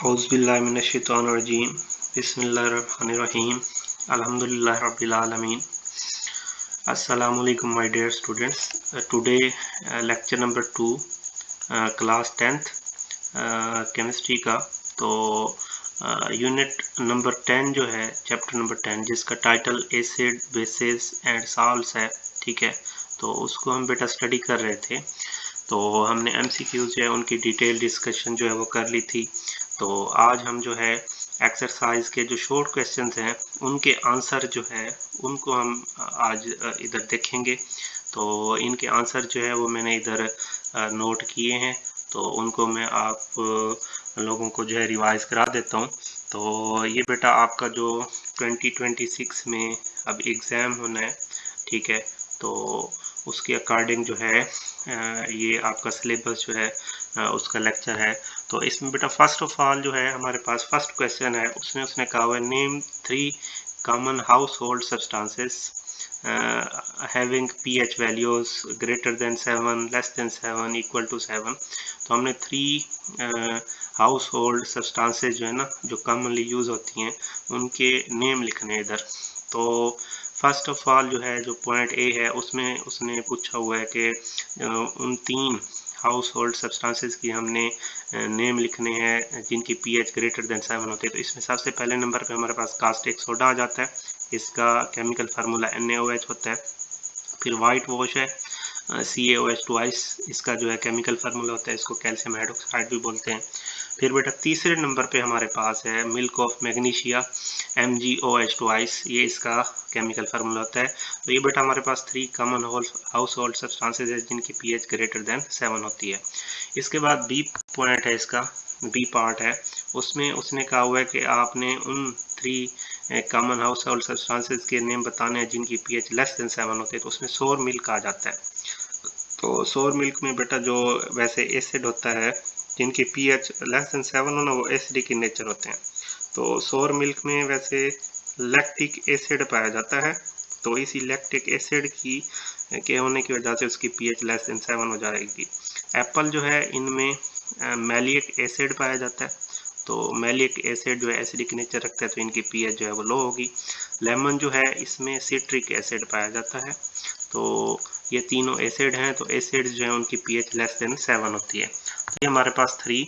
औज़ुबिल्लाहिमिनश्शैतानिर्रजीम बिस्मिल्लाहिर्रहमानिर्रहीम अल्हम्दुलिल्लाहि रब्बिल आलमीन अस्सलामु अलैकुम my dear students today lecture number 2 class 10th chemistry का। तो यूनिट नंबर 10 जो है चैप्टर नंबर 10 जिसका title acid basis and salts है, ठीक है। तो उसको हम बेटा स्टडी कर रहे थे। तो हमने एमसीक्यूज जो है उनकी डिटेल डिस्कशन जो है वो कर ली थी। तो आज हम जो है एक्सरसाइज के जो शॉर्ट क्वेश्चंस हैं उनके आंसर जो है उनको हम आज इधर देखेंगे। तो इनके आंसर जो है वो मैंने इधर नोट किए हैं, तो उनको मैं आप लोगों को जो है रिवाइज करा देता हूँ। तो ये बेटा आपका जो 2026 में अब एग्ज़ाम होना है, ठीक है। तो उसके अकॉर्डिंग जो है ये आपका सिलेबस जो है उसका लेक्चर है। तो इसमें बेटा फर्स्ट ऑफ ऑल जो है हमारे पास फर्स्ट क्वेश्चन है, उसमें उसने कहा हुआ है name 3 common house hold substances having pH values greater than 7 less than 7 equal to 7। तो हमने 3 हाउस होल्ड सब्सटेंसेस जो है ना जो कॉमनली यूज होती हैं उनके नेम लिखने इधर। तो फर्स्ट ऑफ ऑल जो है जो पॉइंट ए है उसमें उसने पूछा हुआ है कि उन 3 हाउस होल्ड सब्सटेंसेस की हमने नेम लिखने हैं जिनकी pH ग्रेटर देन 7 होती है। तो इसमें सबसे पहले नंबर पे हमारे पास कास्टिक सोडा आ जाता है, इसका केमिकल फार्मूला NaOH होता है। फिर वाइट वॉश है CaOH2, इसका जो है केमिकल फार्मूला होता है, इसको कैल्शियम हाइड्रोक्साइड भी बोलते हैं। फिर बेटा तीसरे नंबर पे हमारे पास है मिल्क ऑफ मैग्नीशिया MgOH2, ये इसका केमिकल फार्मूला होता है। तो ये बेटा हमारे पास 3 कॉमन हाउस होल्ड सब्सटेंसेज है जिनकी pH ग्रेटर देन 7 होती है। इसके बाद बी पॉइंट है, इसका बी पार्ट है, उसमें उसने कहा हुआ है कि आपने उन 3 कॉमन हाउस होल्ड सब्सटेंसेज के नेम बताने हैं जिनकी pH लेस देन 7 होती है। तो उसमें सोर मिल्क आ जाता है। तो सोर मिल्क में बेटा जो वैसे एसिड होता है जिनकी pH लेस देन 7 हो ना वो एसिडिक इन नेचर होते हैं। तो सोर मिल्क में वैसे लैक्टिक एसिड पाया जाता है। तो इसी लैक्टिक एसिड की के होने की वजह से उसकी pH लेस देन 7 हो जाएगी। एप्पल जो है इनमें मैलिक एसिड पाया जाता है। तो मैलिक एसिड जो है एसिडिक नेचर रखता है, तो इनकी pH जो है वो लो होगी। लेमन जो है इसमें सिट्रिक एसिड पाया जाता है। तो ये तीनों एसिड हैं, तो एसिड जो है उनकी pH लेस देन 7 होती है। तो ये हमारे पास 3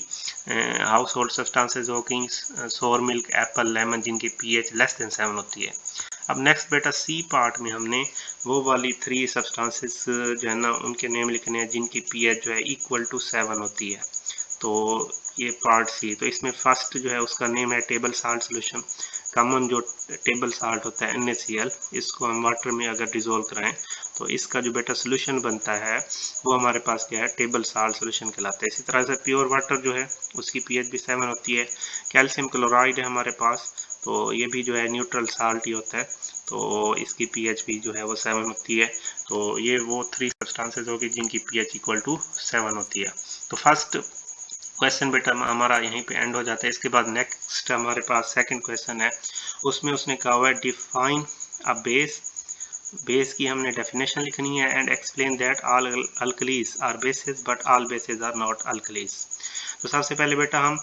हाउस होल्ड सब्सटेंसेज हो गई, सोर मिल्क, एप्पल, लेमन, जिनकी pH लेस देन 7 होती है। अब नेक्स्ट बेटा सी पार्ट में हमने वो वाली 3 सब्सटेंसेस जो है ना उनके नेम लिखने हैं जिनकी pH जो है इक्वल टू 7 होती है। तो ये पार्ट सी, तो इसमें फर्स्ट जो है उसका नेम है टेबल साल्ट सोल्यूशन। कॉमन जो टेबल साल्ट होता है NaCl, इसको हम वाटर में अगर डिजोल्व कराएं तो इसका जो बेटा सोल्यूशन बनता है वो हमारे पास क्या है, टेबल साल्ट सोल्यूशन कहलाता है। इसी तरह से प्योर वाटर जो है उसकी pH भी 7 होती है। कैल्शियम क्लोराइड है हमारे पास, तो ये भी जो है न्यूट्रल साल्ट ही होता है, तो इसकी pH भी जो है वो 7 होती है। तो ये वो 3 सब्सटेंसेज होगी जिनकी pH इक्वल टू 7 होती है। तो फर्स्ट क्वेश्चन बेटा हमारा यहीं पे एंड हो जाता है। इसके बाद नेक्स्ट हमारे पास सेकंड क्वेश्चन है, उसमें उसने कहा हुआ है डिफाइन अ बेस। बेस की हमने डेफिनेशन लिखनी है and explain that all alkalis are bases but all bases are not alkalis. तो सबसे पहले बेटा हम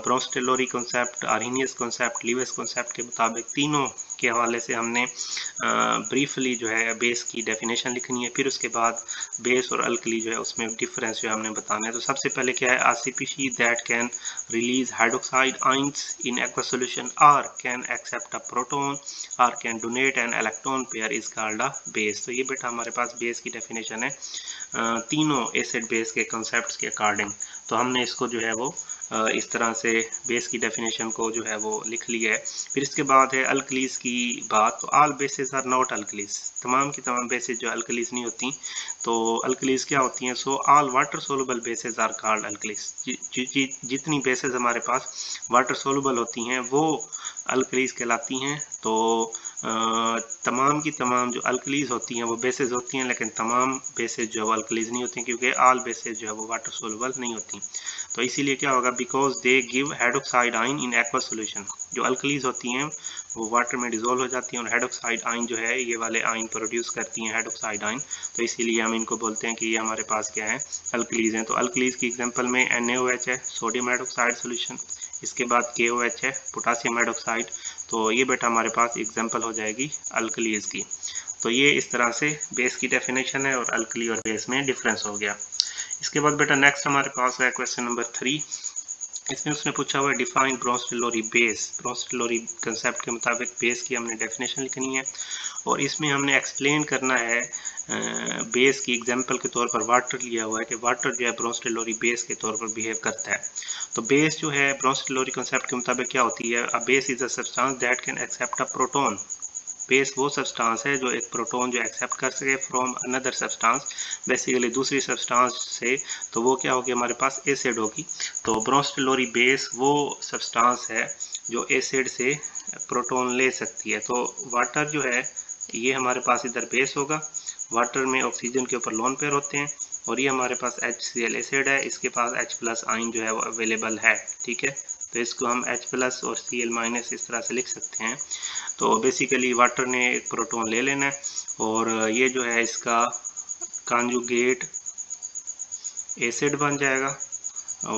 Bronsted Lowry concept, Arrhenius concept, Lewis concept के मुताबिक तीनों के हवाले से हमने ब्रीफली जो है बेस की डेफिनेशन लिखनी है। फिर उसके बाद बेस और अल्कली जो है उसमें डिफरेंस जो है हमने बताना है। तो सबसे पहले क्या है, a species that can release hydroxide ions in aqueous solution or can accept a proton or can donate an electron pair is called a base। तो ये बेटा हमारे पास बेस की डेफिनेशन है तीनों एसिड बेस के कॉन्सेप्ट्स के अकॉर्डिंग। तो हमने इसको जो है वो इस तरह से बेस की डेफिनेशन को जो है वो लिख लिया है। फिर इसके बाद है अल्कलीज की बात। तो all bases are not alkalis, तमाम की तमाम बेसिस जो अल्कलीज नहीं होती। तो अल्कलीज क्या होती हैं, so all water soluble bases are called alkalis. जितनी बेसिस हमारे पास वाटर सोलुबल होती हैं वो अल्कलीज कहलाती हैं। तो तमाम की तमाम जो अल्कलीज होती हैं वो बेसिस होती हैं, लेकिन तमाम बेसिस जो है वो अल्कलीज नहीं होती क्योंकि ऑल बेसिस जो है वो वाटर सोलुबल नहीं होती। तो इसीलिए क्या होगा, because they give hydroxide ion in aqua solution. जो अल्कलीज होती हैं वो वाटर में डिजोल्व हो जाती हैं और हाइड्रोक्साइड आयन जो है ये वाले आयन प्रोड्यूस करती हैं, हाइड्रोक्साइड आयन। तो इसीलिए हम इनको बोलते हैं कि ये हमारे पास क्या है, अल्कलीज हैं। तो अल्कलीज की एग्जांपल में NaOH है, सोडियम हाइड्रोक्साइड सोल्यूशन, इसके बाद KOH है, पोटासियम हाइड्रोक्साइड। तो ये बेटा हमारे पास एग्जांपल हो जाएगी अल्कलीज की। तो ये इस तरह से बेस की डेफिनेशन है और अल्कली और बेस में डिफरेंस हो गया। इसके बाद बेटा नेक्स्ट हमारे पास है क्वेश्चन नंबर 3। इसमें उसने पूछा हुआ है डिफाइन ब्रोंस-टेलौरी बेस। ब्रोंस-टेलौरी कंसेप्ट के मुताबिक बेस की हमने डेफिनेशन लिखनी है और इसमें हमने एक्सप्लेन करना है बेस की एग्जांपल के तौर पर वाटर लिया हुआ है कि वाटर जो है ब्रोंस-टेलौरी बेस के तौर पर बिहेव करता है। तो बेस जो है ब्रोंस-टेलौरी कंसेप्ट के मुताबिक क्या होती है, a base is a substance that can accept a proton. Base वो सब्सटेंस है जो एक प्रोटॉन जो एक्सेप्ट कर सके फ्रॉम अनदर सब्सटेंस, बेसिकली दूसरी सब्सटेंस से। तो वो क्या होगी, हमारे पास एसिड होगी। तो ब्रोंस-टेलौरी बेस वो सब्सटेंस है जो एसिड से प्रोटॉन ले सकती है। तो वाटर जो है ये हमारे पास इधर बेस होगा, वाटर में ऑक्सीजन के ऊपर लोन पेयर होते हैं और ये हमारे पास HCl एसिड है, इसके पास H+ आयन जो है वो अवेलेबल है। ठीक है, तो इसको हम H+ और Cl- इस तरह से लिख सकते हैं। तो बेसिकली वाटर ने एक प्रोटॉन ले लेना है और ये जो है इसका कॉन्जुगेट एसिड बन जाएगा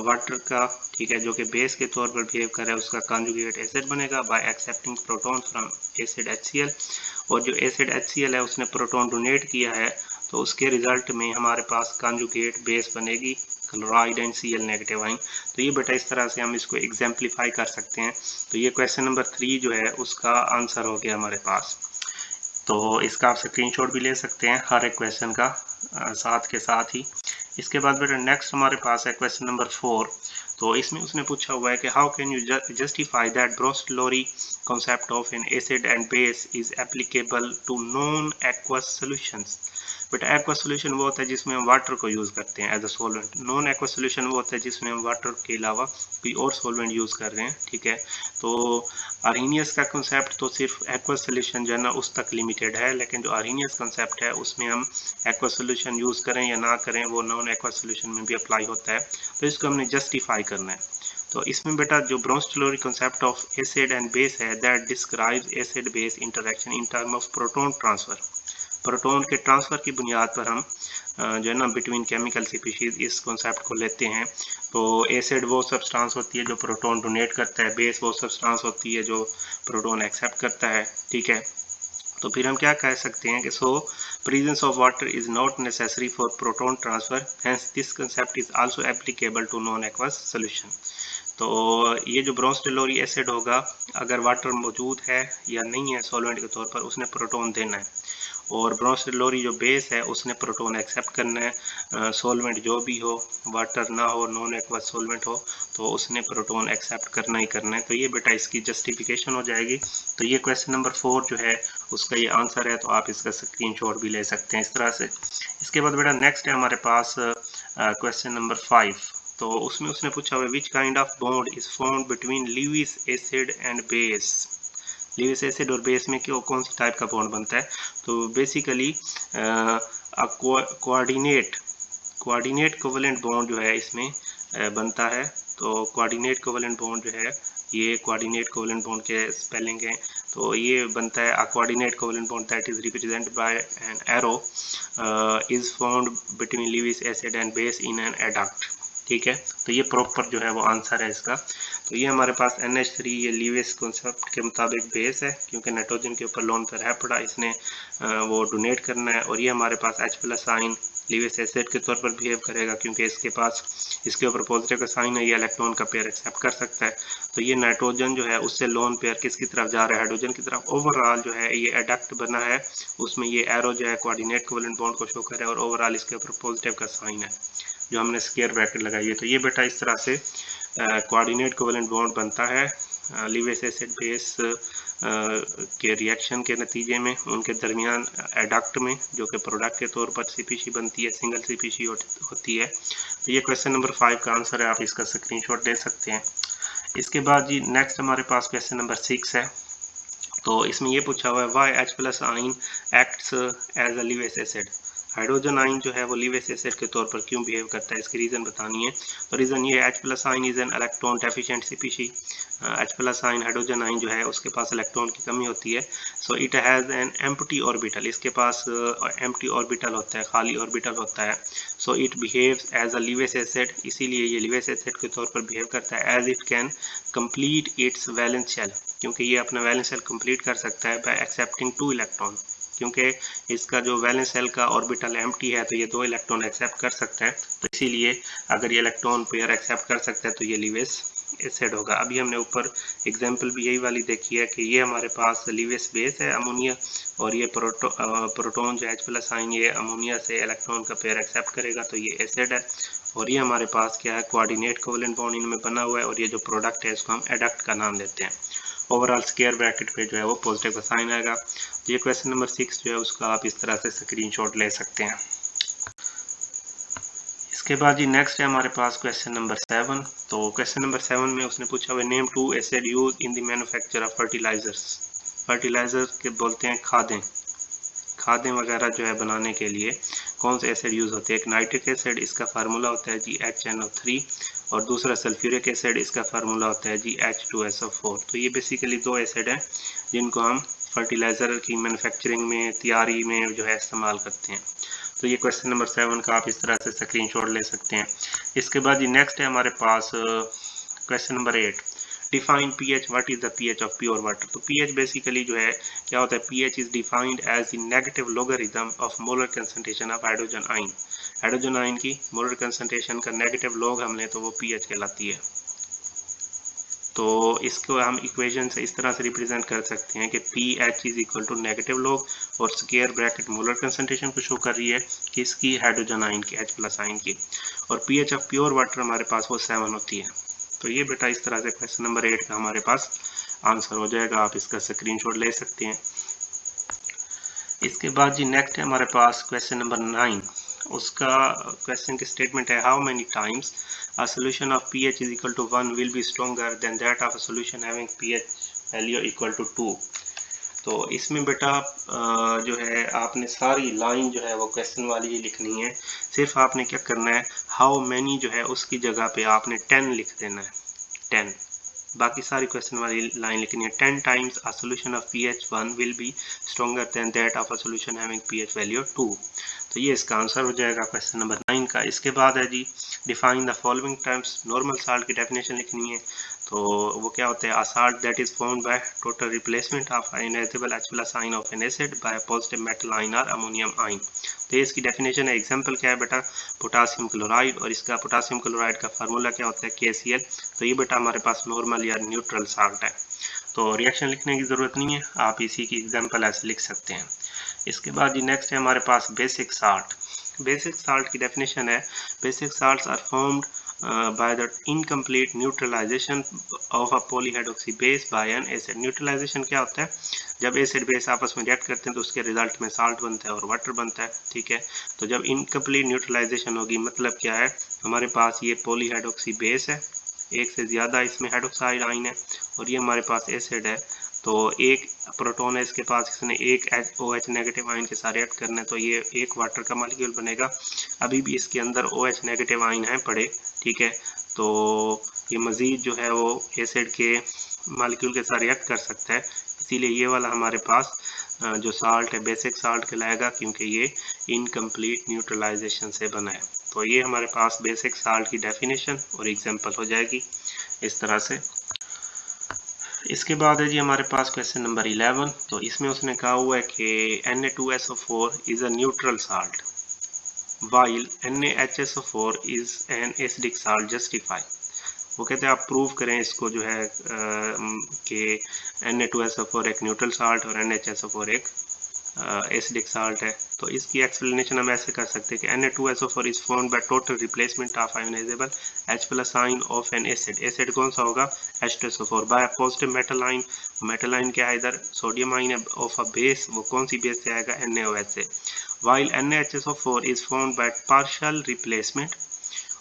वाटर का। ठीक है, जो कि बेस के तौर पर बिहेव कर रहा है उसका कॉन्जुगेट एसिड बनेगा bye accepting proton from acid HCl। और जो एसिड HCl है उसने प्रोटॉन डोनेट किया है तो उसके रिजल्ट में हमारे पास कॉन्जुगेट बेस बनेगी chloride and Cl negative ion. तो ये बेटा इस तरह से हम इसको एग्जाम्पलीफाई कर सकते हैं। तो ये क्वेश्चन नंबर 3 जो है उसका आंसर हो गया हमारे पास। तो इसका आप स्क्रीनशॉट भी ले सकते हैं हर एक क्वेश्चन का साथ के साथ ही। इसके बाद बेटा नेक्स्ट हमारे पास है क्वेश्चन नंबर 4। तो इसमें उसने पूछा हुआ है कि how can you justify that Bronsted Lowry concept of an acid and base is applicable to non-aqueous solutions। But aqueous solution वो होता है जिसमें हम वाटर को यूज़ करते हैं as a solvent. Non aqueous solution वो होता है जिसमें हम वाटर के अलावा कोई और सॉल्वेंट यूज़ कर रहे हैं। ठीक है, तो आर्हीनियस का कंसेप्ट तो सिर्फ aqueous solution जो है ना उस तक लिमिटेड है, लेकिन जो आर्हीनियस कंसेप्ट है उसमें हम aqueous solution यूज़ करें या ना करें वो नॉन aqueous solution में भी अप्लाई होता है। तो इसको हमने जस्टिफाई करना है। तो इसमें बेटा जो Bronsted Lowry concept of acid and base है that describes acid base interaction in term of proton transfer. Proton के ट्रांसफर की बुनियाद पर हम जो है ना बिटवीन केमिकल स्पीशीज इस कॉन्सेप्ट को लेते हैं। तो एसिड वो सब्सटेंस होती है जो प्रोटॉन डोनेट करता है, बेस वो सब्सटेंस होती है जो प्रोटॉन एक्सेप्ट करता है। ठीक है, तो फिर हम क्या कह सकते हैं कि so presence of water is not necessary for proton transfer, hence this concept is also applicable to non aqueous solution. तो ये जो ब्रोंस-टेलौरी एसिड होगा, अगर वाटर मौजूद है या नहीं है सॉल्वेंट के तौर पर, उसने प्रोटॉन देना है। और ब्रोंस-टेलौरी जो बेस है उसने प्रोटॉन एक्सेप्ट करना है। सॉल्वेंट जो भी हो, वाटर ना हो, नॉन एक्वस सॉल्वेंट हो, तो उसने प्रोटॉन एक्सेप्ट करना ही करना है। तो ये बेटा इसकी जस्टिफिकेशन हो जाएगी। तो ये क्वेश्चन नंबर 4 जो है उसका ये आंसर है। तो आप इसका स्क्रीनशॉट भी ले सकते हैं इस तरह से। इसके बाद बेटा नेक्स्ट है हमारे पास क्वेश्चन नंबर 5। तो उसमें उसने पूछा हुआ which kind of bond is formed between Lewis acid and base. Lewis acid और बेस में क्यों कौन सी टाइप का बॉन्ड बनता है। तो बेसिकली कोऑर्डिनेट कोवेलेंट बॉन्ड जो है इसमें बनता है। तो कोऑर्डिनेट कोवेलेंट बॉन्ड जो है ये कोऑर्डिनेट कोवेलेंट बॉन्ड के स्पेलिंग है। तो ये बनता है coordinate covalent bond that is represented by an arrow is found between Lewis acid and base in an adduct. ठीक है, तो ये प्रॉपर जो है वो आंसर है इसका। तो ये हमारे पास NH3 ये लीविस कॉन्सेप्ट के मुताबिक बेस है क्योंकि नाइट्रोजन के ऊपर लोन पर है पड़ा, इसने वो डोनेट करना है। और ये हमारे पास H+ आयन लीविस एसिड के तौर पर बिहेव करेगा क्योंकि इसके पास इसके ऊपर पॉजिटिव का साइन है, ये इलेक्ट्रॉन का पेयर एक्सेप्ट कर सकता है। तो ये नाइट्रोजन जो है उससे लोन पेयर किसकी तरफ जा रहा है, हाइड्रोजन की तरफ। ओवरऑल जो है ये एडक्ट बना है, उसमें ये एरो जो है कोऑर्डिनेट कोवेलेंट बॉन्ड को शो कर रहा है और ओवरऑल इसके ऊपर पॉजिटिव का साइन है जो हमने स्क्वायर ब्रैकेट लगाई है। तो ये बेटा इस तरह से कोऑर्डिनेट कोवेलेंट बॉन्ड बनता है लीविस एसिड बेस के रिएक्शन के नतीजे में उनके दरमियान एडक्ट में, जो कि प्रोडक्ट के तौर पर सीपीसी बनती है, सिंगल सीपीसी होती है। तो ये क्वेश्चन नंबर 5 का आंसर है, आप इसका स्क्रीनशॉट ले सकते हैं। इसके बाद जी नेक्स्ट हमारे पास क्वेश्चन नंबर 6 है। तो इसमें ये पूछा हुआ है why H+ ion acts as a Lewis acid. Hydrogen ion जो है वो लीवियस एसिड के तौर पर क्यों बिहेव करता है, इसकी रीज़न बतानी है। तो रीज़न ये है, H+ आइन is an electron deficient species. H+ आइन हाइड्रोजन आइन जो है उसके पास इलेक्ट्रॉन की कमी होती है। So it has an empty orbital, इसके पास एम्प्टी ऑर्बिटल होता है, खाली ऑर्बिटल होता है। So it behaves as a Lewis acid, इसीलिए ये लीवियस एसिड के तौर पर बिहेव करता है। As it can complete its valence shell, क्योंकि ये अपना वैलेंस शेल कंप्लीट कर सकता है बाय एक्सेप्टिंग 2 इलेक्ट्रॉन, क्योंकि इसका जो वैलेंस शेल का ऑर्बिटल एम्प्टी है तो ये 2 इलेक्ट्रॉन एक्सेप्ट कर सकता है। तो इसीलिए अगर ये इलेक्ट्रॉन पेयर एक्सेप्ट कर सकता है तो ये लीवियस एसिड होगा। अभी हमने ऊपर एग्जांपल भी यही वाली देखी है कि ये हमारे पास लीवियस बेस है अमोनिया, और ये प्रोटॉन जो H+ आइन ये अमोनिया से इलेक्ट्रॉन का पेयर एक्सेप्ट करेगा तो ये एसिड है। और ये हमारे पास क्या है, कोऑर्डिनेट कोवेलेंट बॉन्ड इनमें बना हुआ है, और ये जो प्रोडक्ट है इसको हम एडक्ट का नाम देते हैं। ओवरऑल स्क्वायर ब्रैकेट पे जो है वो पॉजिटिव का साइन आएगा। तो ये क्वेश्चन नंबर 6 जो है उसका आप इस तरह से स्क्रीनशॉट ले सकते हैं। इसके बाद जी नेक्स्ट है हमारे पास क्वेश्चन नंबर 7। तो क्वेश्चन नंबर 7 में उसने पूछा हुआ name 2 acid use in the manufacture of fertilizers. Fertilizer के बोलते हैं खादें, खादें वगैरह जो है बनाने के लिए कौन से एसिड यूज़ होते हैं। एक नाइट्रिक एसिड, इसका फार्मूला होता है जी HNO3, और दूसरा सल्फ्यूरिक एसिड, इसका फार्मूला होता है जी H2SO4। तो ये बेसिकली 2 एसिड हैं जिनको हम फर्टिलाइज़र की मैन्युफैक्चरिंग में, तैयारी में जो है इस्तेमाल करते हैं। तो ये क्वेश्चन नंबर 7 का आप इस तरह से स्क्रीनशॉट ले सकते हैं। इसके बाद जी नेक्स्ट है हमारे पास question number 8, define pH, what is the pH of pure water. तो pH बेसिकली जो है क्या होता है, pH is defined as the negative logarithm of molar concentration of hydrogen ion. Hydrogen ion की मोलर कंसंट्रेशन का नेगेटिव लॉग हम लें तो वो pH कहलाती है। तो इसको हम इक्वेशन से इस तरह से रिप्रेजेंट कर सकते हैं कि pH is equal to negative log, और स्क्वायर ब्रैकेट मोलर कंसंट्रेशन को शो कर रही है किसकी, हाइड्रोजन आइन की, H+ आइन की। और pH ऑफ प्योर वाटर हमारे पास वो 7 होती है। तो ये बेटा इस तरह से क्वेश्चन नंबर 8 का हमारे पास आंसर हो जाएगा, आप इसका स्क्रीनशॉट ले सकते हैं। इसके बाद जी नेक्स्ट है हमारे पास क्वेश्चन नंबर 9। उसका क्वेश्चन की स्टेटमेंट है, how many times a solution of pH is equal to 1 will be stronger than that of a solution having pH value equal to 2। तो इसमें बेटा जो है आपने सारी लाइन जो है वो क्वेश्चन वाली ही लिखनी है। सिर्फ आपने क्या करना है, हाउ मैनी जो है उसकी जगह पे आपने 10 लिख देना है, 10। बाकी सारी क्वेश्चन वाली लाइन लिखनी है, 10 times a solution of pH 1 will be stronger than that of a solution having pH value 2। तो ये इसका आंसर हो जाएगा क्वेश्चन नंबर 9 का। इसके बाद है जी define the following terms, normal salt की डेफिनेशन लिखनी है। तो वो क्या होता है, a salt that is formed by total replacement of ionisable H+ ion of an acid by positive metal ion और अमोनियम आइन। तो ये इसकी डेफिनेशन है। एग्जांपल क्या है बेटा, पोटासियम क्लोराइड, और इसका पोटासियम क्लोराइड का फार्मूला क्या होता है, KCl। तो ये बेटा हमारे पास नॉर्मल या न्यूट्रल साल्ट है, तो रिएक्शन लिखने की ज़रूरत नहीं है, आप इसी की एग्जांपल ऐसे लिख सकते हैं। इसके बाद जी नेक्स्ट है हमारे पास बेसिक साल्ट। बेसिक साल्ट की डेफिनेशन है, basic salts are formed by the incomplete neutralization of a polyhydroxy base by an acid। Neutralization क्या होता है, जब एसिड बेस आपस में रिएक्ट करते हैं तो उसके रिजल्ट में साल्ट बनता है और वाटर बनता है, ठीक है। तो जब इनकम्प्लीट न्यूट्रलाइजेशन होगी, मतलब क्या है, हमारे पास ये पॉलीहाइड्रोक्सी बेस है, एक से ज़्यादा इसमें हाइड्रोक्साइड आइन है, और ये हमारे पास एसिड है। तो एक प्रोटॉन है इसके पास, इसने एक OH नेगेटिव आइन के साथ रिएक्ट करना है, तो ये एक वाटर का मॉलिक्यूल बनेगा। अभी भी इसके अंदर OH नेगेटिव आइन है पड़े, ठीक है। तो ये मज़ीद जो है वो एसिड के मॉलिक्यूल के साथ रिएक्ट कर सकता है, इसीलिए ये वाला हमारे पास जो साल्ट है बेसिक साल्ट कहलाएगा, क्योंकि ये इनकम्प्लीट न्यूट्रलाइजेशन से बना है। तो ये हमारे पास बेसिक साल्ट की डेफिनेशन और एग्जांपल हो जाएगी इस तरह से। इसके बाद है जी हमारे पास क्वेश्चन नंबर 11। तो इसमें उसने कहा हुआ है कि Na2SO4 is a neutral salt while NaHSO4 is an acidic salt, justify। वो कहते हैं आप प्रूव करें इसको जो है कि Na2SO4 एक न्यूट्रल साल्ट और NaHSO4 एक एसिडिक साल्ट है। तो इसकी एक्सप्लेनेशन हम ऐसे कर सकते हैं कि Na2SO4 is formed by total replacement of ionizable H+ ion of an acid. Acid कौन सा होगा, H2SO4, बाय पॉजिटिव मेटल आइन। मेटल आइन क्या है, इधर सोडियम आइन है ऑफ अ बेस, वो कौन सी बेस से आएगा, NaOH से। while NaHSO4 is formed by partial replacement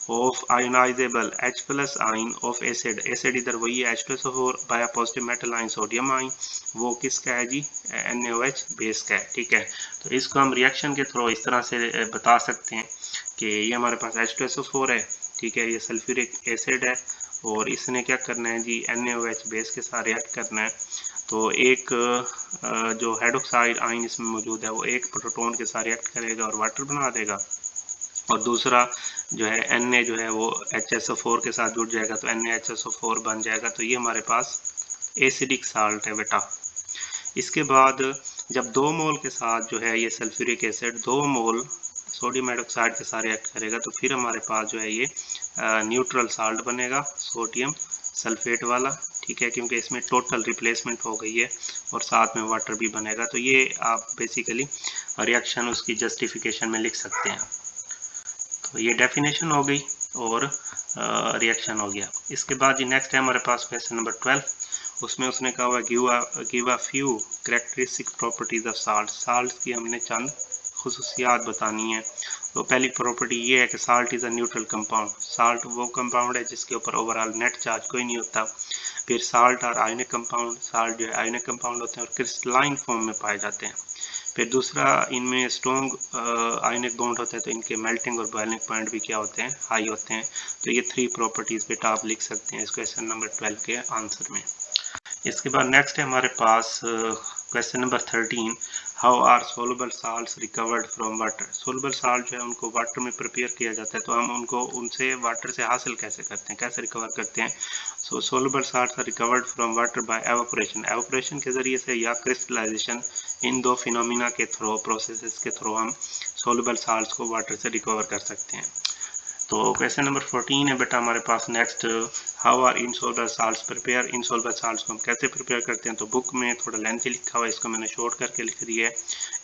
of ionizable H plus आइन ऑफ एसिड, एसिड इधर वही है H+O4 बाय पॉजिटिव मेटल आइन सोडियम आइन, वो किसका है जी, NaOH बेस का है। ठीक है, तो इसको हम रिएक्शन के थ्रू इस तरह से बता सकते हैं कि ये हमारे पास H+O4 है, ठीक है, ये सल्फ्यूरिक एसिड है और इसने क्या करना है जी, NaOH बेस के साथ रिएक्ट करना है। तो एक जो हाइड्रोक्साइड आइन इसमें मौजूद है वो एक प्रोटॉन के साथ रिएक्ट करेगा और वाटर बना देगा, और दूसरा जो है Na जो है वो HSO4 के साथ जुड़ जाएगा तो NaHSO4 बन जाएगा। तो ये हमारे पास एसिडिक साल्ट है बेटा। इसके बाद जब 2 मोल के साथ जो है ये सल्फ्यूरिक एसिड 2 मोल सोडियम हाइड्रोक्साइड के साथ रिएक्ट करेगा तो फिर हमारे पास जो है ये न्यूट्रल साल्ट बनेगा, सोडियम सल्फेट वाला। ठीक है, क्योंकि इसमें टोटल रिप्लेसमेंट हो गई है और साथ में वाटर भी बनेगा। तो ये आप बेसिकली रिएक्शन उसकी जस्टिफिकेशन में लिख सकते हैं। तो ये डेफिनेशन हो गई और रिएक्शन हो गया। इसके बाद जी नेक्स्ट है हमारे पास क्वेश्चन नंबर 12, उसमें उसने कहा हुआ give a few characteristic properties of salt, salt की हमने चंद खुसूसियात बतानी है। तो पहली प्रॉपर्टी ये है कि salt is a neutral compound, salt वो कंपाउंड है जिसके ऊपर ओवरऑल नेट चार्ज कोई नहीं होता। फिर साल्ट और आयनिक कंपाउंड, साल्ट जो है आयनिक कंपाउंड होते हैं और क्रिस्टलाइन फॉर्म में पाए जाते हैं। फिर दूसरा, इनमें स्ट्रॉन्ग आयनिक बॉन्ड होते हैं तो इनके मेल्टिंग और बॉइलिंग पॉइंट भी क्या होते हैं, हाई होते हैं। तो ये 3 प्रॉपर्टीज बेटा आप लिख सकते हैं इस क्वेश्चन नंबर 12 के आंसर में। इसके बाद नेक्स्ट है हमारे पास question number 13, how are soluble salts recovered from water, soluble salt जो है उनको वाटर में प्रिपेयर किया जाता है तो हम उनको उनसे वाटर से हासिल कैसे करते हैं, कैसे रिकवर करते हैं। So soluble salts are recovered from water by evaporation, evaporation के जरिए से या क्रिस्टलाइजेशन, इन दो फिनोमिना के थ्रू, प्रोसेसेस के थ्रू हम सोलुबल साल्ट्स को वाटर से रिकवर कर सकते हैं। तो क्वेश्चन नंबर 14 है बेटा हमारे पास next, how are insoluble salts prepare, insoluble salts को हम कैसे प्रिपेयर करते हैं। तो बुक में थोड़ा लेंथी लिखा हुआ है, इसको मैंने शॉर्ट करके लिख दिया है।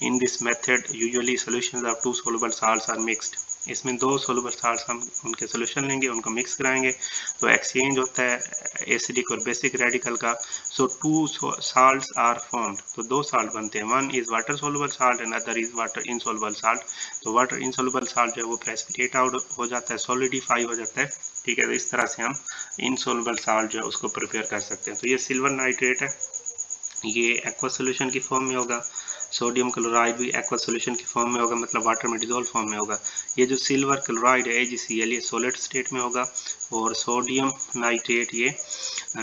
In this method usually solutions of 2 soluble salts are mixed, इसमें 2 सोल्युबल साल्ट्स हम उनके सोल्यूशन लेंगे, उनको मिक्स कराएंगे तो एक्सचेंज होता है एसिडिक और बेसिक रेडिकल का। सो 2 साल्ट्स आर फॉर्म्ड, तो 2 साल्ट बनते हैं, one is water soluble salt and other is water insoluble salt. तो वाटर इनसॉल्युबल साल्ट जो है वो प्रेसिपिटेट आउट हो जाता है, सॉलिडिफाई हो जाता है। ठीक है, तो इस तरह से हम इनसॉल्युबल साल्ट जो है उसको प्रिपेयर कर सकते हैं। तो ये सिल्वर नाइट्रेट है, ये एक्वा सोल्यूशन की फॉर्म में होगा, सोडियम क्लोराइड भी एक्वा सोल्यूशन की फॉर्म में होगा, मतलब वाटर में डिजोल्व फॉर्म में होगा। ये जो सिल्वर क्लोराइड है AgCl, ये सॉलिड स्टेट में होगा और सोडियम नाइट्रेट ये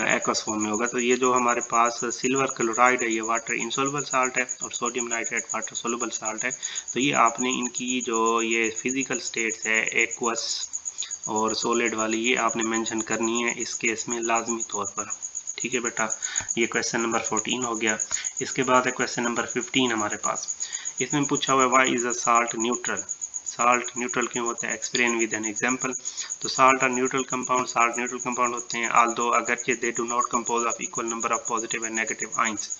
एक्वस फॉर्म में होगा। तो ये जो हमारे पास सिल्वर क्लोराइड है ये वाटर इनसॉल्युबल साल्ट है और sodium nitrate water soluble salt है। तो ये आपने इनकी जो ये फिजिकल स्टेट्स है एक्वस और सॉलिड वाली, ये आपने मेंशन करनी है इस केस में लाजमी तौर पर। ठीक है बेटा, ये क्वेश्चन नंबर 14 हो गया। इसके बाद है क्वेश्चन नंबर 15 हमारे पास, इसमें पूछा हुआ है why is a salt neutral, salt neutral क्यों होता है, एक्सप्लेन विद एन एग्जांपल। तो salt are neutral compound, salt neutral compound होते हैं आल्दो अगरचे they do not compose of equal number of positive and negative ions,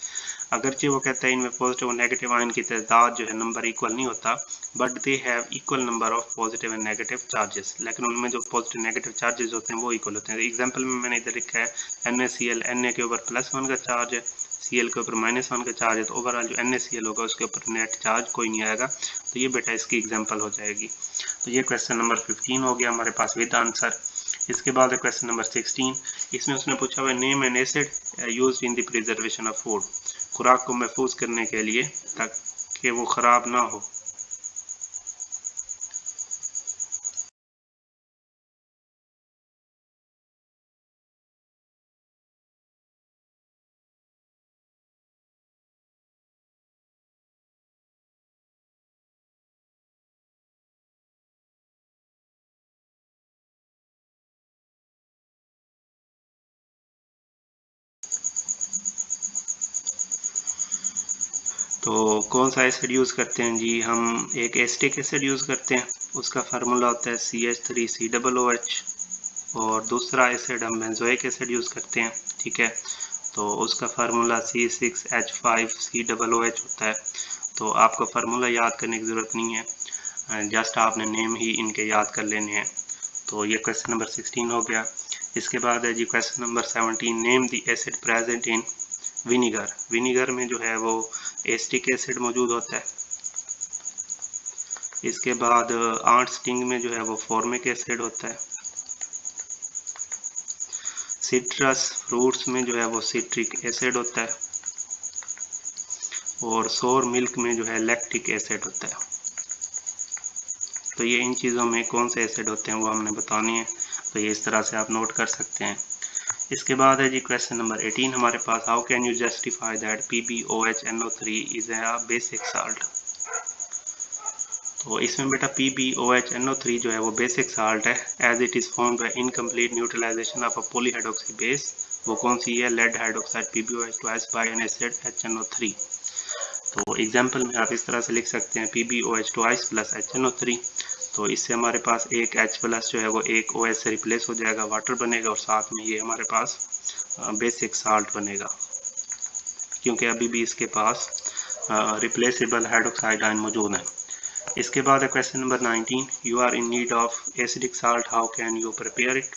अगरचे वो कहता है इनमें पॉजिटिव और नेगेटिव आयन की तादाद जो है नंबर इक्वल नहीं होता, but they have equal number of positive and negative charges, लेकिन उनमें जो पॉजिटिव नेगेटिव चार्जेस होते हैं वो इक्वल होते हैं। एग्जांपल में मैंने इधर लिखा है NaCl, Na के ऊपर +1 का चार्ज है, Cl के ऊपर -1 का चार्ज है, तो ओवरऑल जो NaCl होगा उसके ऊपर नेट चार्ज कोई नहीं आएगा। तो ये बेटा इसकी एग्जाम्पल हो जाएगी। तो ये क्वेश्चन नंबर 15 हो गया हमारे पास विद आंसर। इसके बाद है क्वेश्चन नंबर 16, इसमें उसने पूछा हुआ name N acid used in the preservation of food, खुराक को महफूज करने के लिए ताकि वो ख़राब ना हो। तो कौन सा एसिड यूज़ करते हैं जी, हम एक एसिटिक एसिड यूज़ करते हैं, उसका फार्मूला होता है CH3COOH, और दूसरा एसिड हम बेंजोइक एसिड यूज़ करते हैं। ठीक है, तो उसका फार्मूला C6H5COOH होता है। तो आपको फार्मूला याद करने की ज़रूरत नहीं है, जस्ट आपने नेम ही इनके याद कर लेने हैं। तो ये क्वेश्चन नंबर 16 हो गया। इसके बाद है जी question number 17, name the acid present in vinegar, vinegar में जो है वो एसिटिक एसिड मौजूद होता है। इसके बाद आंट स्टिंग में जो है वो फॉर्मिक एसिड होता है। सिट्रस फ्रूट्स में जो है वो सिट्रिक एसिड होता है। और सोर मिल्क में जो है लैक्टिक एसिड होता है। तो ये इन चीज़ों में कौन से एसिड होते हैं वो हमने बतानी है, तो ये इस तरह से आप नोट कर सकते हैं। इसके बाद है जी क्वेश्चन नंबर 18 हमारे पास, how can you justify that PbOHNO3 is a basic salt. तो इसमें बेटा PbOHNO3 जो है वो बेसिक साल्ट है, as it is formed by incomplete neutralisation of a polyhydroxy base. वो कौन सी है, lead hydroxide PbOH by an acid HNO3। तो एग्जाम्पल में आप इस तरह से लिख सकते हैं PbOH प्लस HNO3। तो इससे हमारे पास एक H प्लस जो है वो एक OH से रिप्लेस हो जाएगा, वाटर बनेगा, और साथ में ये हमारे पास बेसिक साल्ट बनेगा, क्योंकि अभी भी इसके पास रिप्लेसेबल हाइड्रोक्साइड आयन मौजूद है। इसके बाद है question number 19, you are in need of acidic salt, how can you prepare it.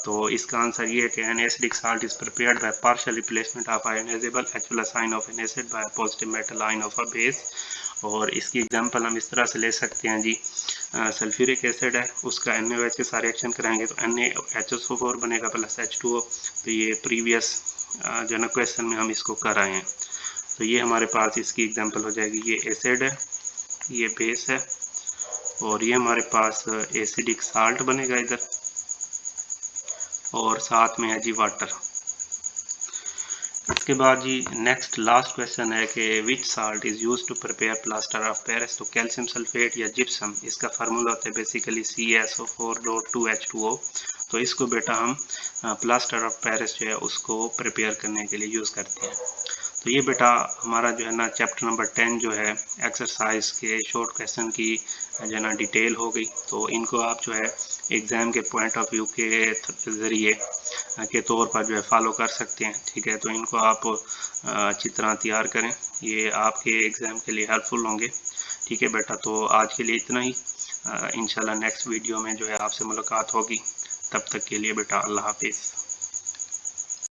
तो इसका आंसर ये है कि an acidic salt is prepared by partial replacement of ionizable H plus ion of an acid by positive metal ion of a base. और इसकी example हम इस तरह से ले सकते हैं जी, सल्फ्यूरिक एसिड है, उसका NaOH के साथ रिएक्शन कराएंगे तो NaHSO4 बनेगा प्लस H2O। तो ये प्रीवियस जो ना क्वेश्चन में हम इसको कर रहे हैं। तो ये हमारे पास इसकी एग्जांपल हो जाएगी, ये एसिड है, ये बेस है, और ये हमारे पास एसिडिक साल्ट बनेगा इधर, और साथ में है जी वाटर। इसके बाद जी नेक्स्ट लास्ट क्वेश्चन है कि which salt is used to prepare plaster of Paris. तो कैल्शियम सल्फेट या जिप्सम, इसका फार्मूला होता है बेसिकली CaSO4.2H2O। तो इसको बेटा हम प्लास्टर ऑफ पेरिस जो है उसको प्रिपेयर करने के लिए यूज़ करते हैं। तो ये बेटा हमारा जो है ना चैप्टर नंबर 10 जो है एक्सरसाइज के शॉर्ट क्वेश्चन की जो है ना डिटेल हो गई। तो इनको आप जो है एग्ज़ाम के पॉइंट ऑफ व्यू के ज़रिए के तौर पर जो है फॉलो कर सकते हैं, ठीक है। तो इनको आप अच्छी तरह तैयार करें, ये आपके एग्ज़ाम के लिए हेल्पफुल होंगे, ठीक है बेटा। तो आज के लिए इतना ही, इंशाल्लाह नेक्स्ट वीडियो में जो है आपसे मुलाकात होगी। तब तक के लिए बेटा अल्लाह हाफिज़।